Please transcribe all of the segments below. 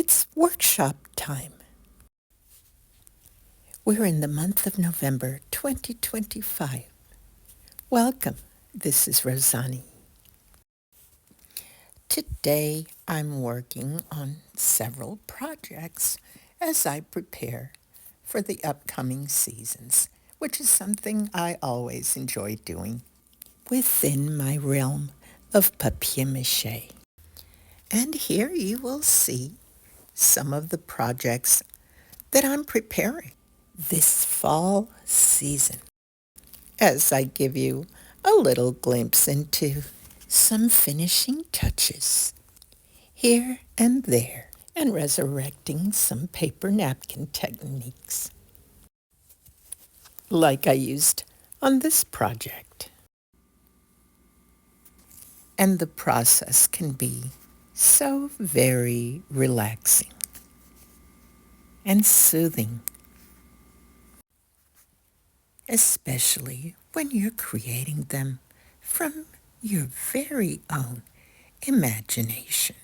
It's workshop time. We're in the month of November 2025. Welcome. This is Rozani. Today I'm working on several projects as I prepare for the upcoming seasons, which is something I always enjoy doing within my realm of papier-mâché. And here you will see some of the projects that I'm preparing this fall season as I give you a little glimpse into some finishing touches here and there and resurrecting some paper napkin techniques like I used on this project. And the process can be so very relaxing and soothing, especially when you're creating them from your very own imagination.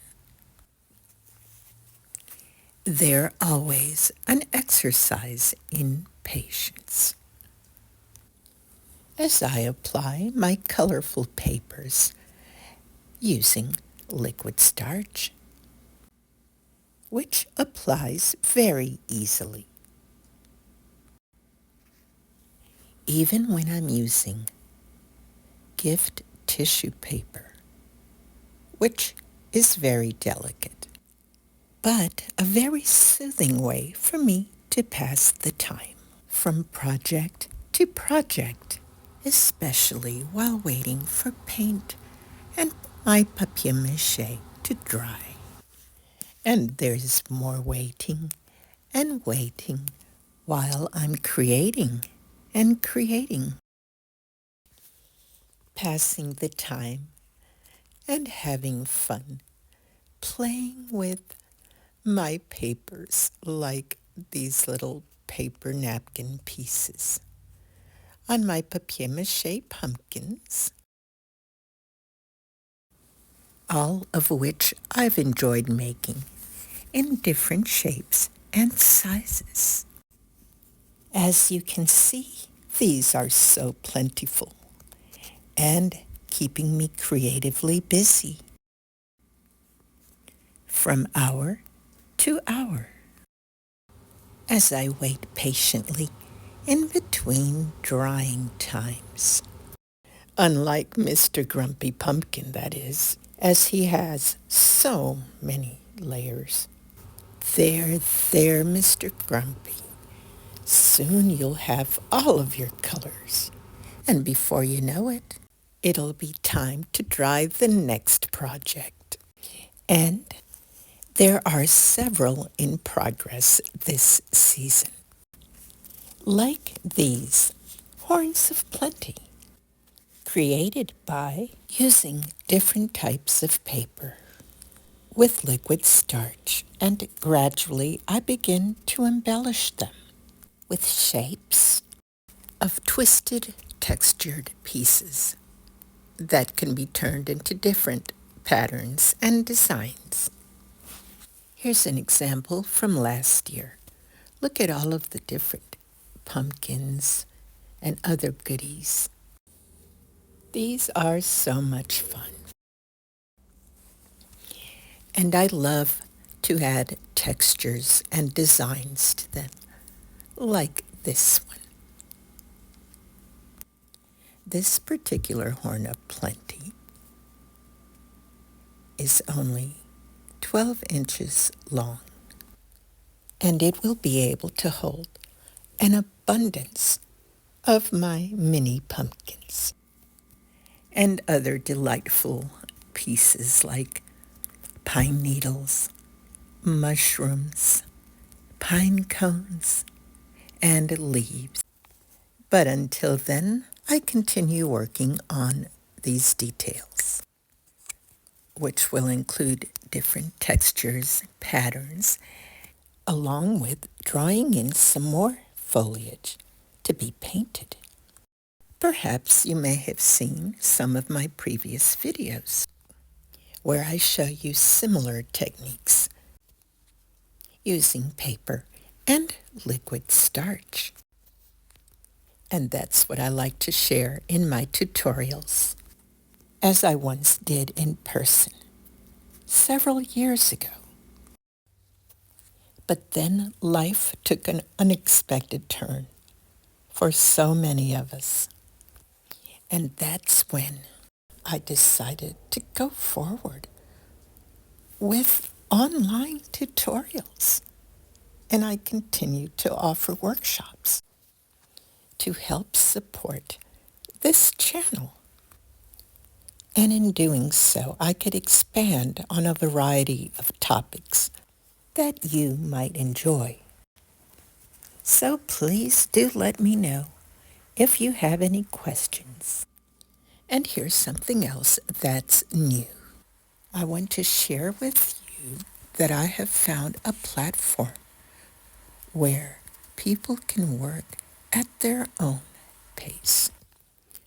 They're always an exercise in patience. As I apply my colorful papers using liquid starch, which applies very easily, even when I'm using gift tissue paper, which is very delicate, but a very soothing way for me to pass the time from project to project, especially while waiting for paint and my papier-mâché to dry. And there's more waiting and waiting while I'm creating and creating, passing the time and having fun, playing with my papers like these little paper napkin pieces on my papier-mâché pumpkins, all of which I've enjoyed making in different shapes and sizes. As you can see, these are so plentiful and keeping me creatively busy from hour to hour as I wait patiently in between drying times. Unlike Mr. Grumpy Pumpkin, that is, as he has so many layers. There, Mr. Grumpy. Soon you'll have all of your colors. And before you know it, it'll be time to dry the next project. And there are several in progress this season, like these Horns of Plenty, created by using different types of paper with liquid starch, and gradually I begin to embellish them with shapes of twisted, textured pieces that can be turned into different patterns and designs. Here's an example from last year. Look at all of the different pumpkins and other goodies. These are so much fun. And I love to add textures and designs to them, like this one. This particular Horn of Plenty is only 12 inches long, and it will be able to hold an abundance of my mini pumpkins and other delightful pieces like pine needles, mushrooms, pine cones, and leaves. But until then, I continue working on these details, which will include different textures, patterns, along with drawing in some more foliage to be painted. Perhaps you may have seen some of my previous videos where I show you similar techniques using paper and liquid starch. And that's what I like to share in my tutorials, as I once did in person several years ago. But then life took an unexpected turn for so many of us. And that's when I decided to go forward with online tutorials. And I continue to offer workshops to help support this channel. And in doing so, I could expand on a variety of topics that you might enjoy. So please do let me know if you have any questions. And here's something else that's new. I want to share with you that I have found a platform where people can work at their own pace.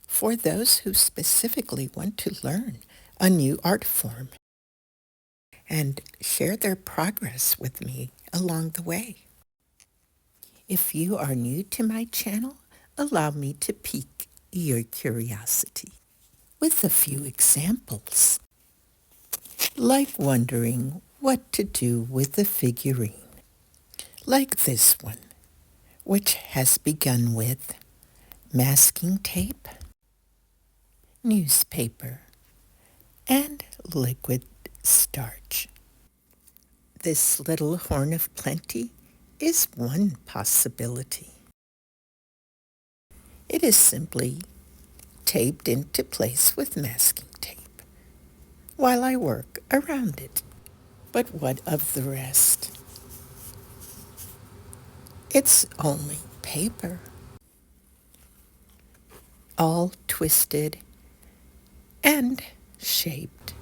For those who specifically want to learn a new art form and share their progress with me along the way. If you are new to my channel, allow me to pique your curiosity with a few examples, like wondering what to do with a figurine, like this one, which has begun with masking tape, newspaper, and liquid starch. This little horn of plenty is one possibility. It is simply taped into place with masking tape while I work around it. But what of the rest? It's only paper, all twisted and shaped,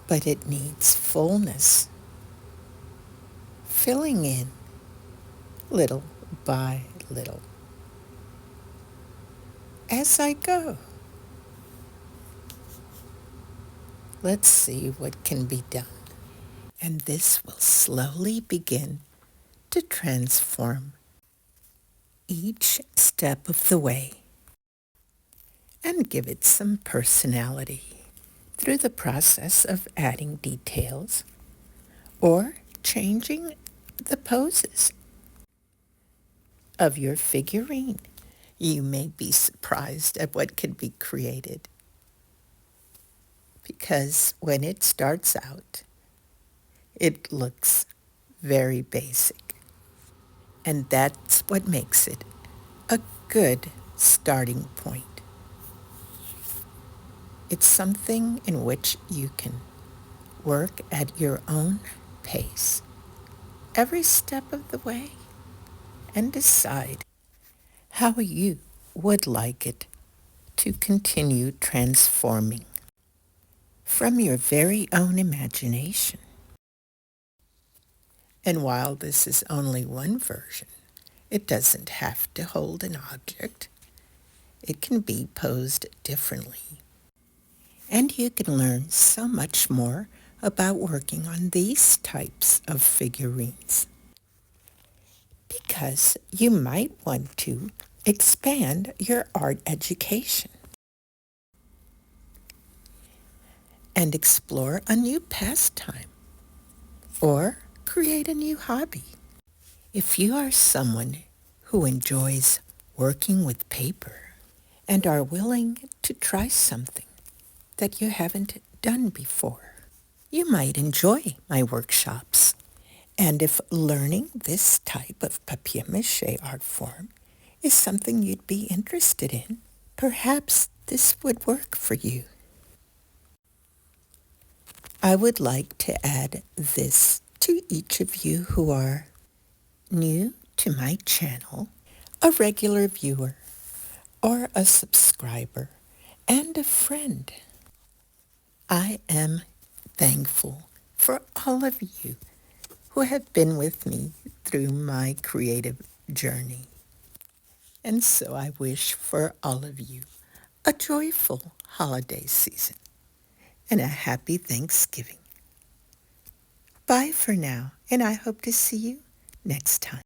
but it needs fullness, filling in little by little as I go. Let's see what can be done. And this will slowly begin to transform each step of the way and give it some personality through the process of adding details or changing the poses of your figurine. You may be surprised at what can be created, because when it starts out, it looks very basic. And that's what makes it a good starting point. It's something in which you can work at your own pace every step of the way and decide how you would like it to continue transforming from your very own imagination. And while this is only one version, it doesn't have to hold an object. It can be posed differently. And you can learn so much more about working on these types of figurines, because you might want to expand your art education and explore a new pastime or create a new hobby. If you are someone who enjoys working with paper and are willing to try something that you haven't done before, you might enjoy my workshops. And if learning this type of papier-mâché art form is something you'd be interested in, perhaps this would work for you. I would like to add this to each of you who are new to my channel, a regular viewer, or a subscriber, and a friend. I am thankful for all of you who have been with me through my creative journey. And so I wish for all of you a joyful holiday season and a happy Thanksgiving. Bye for now, and I hope to see you next time.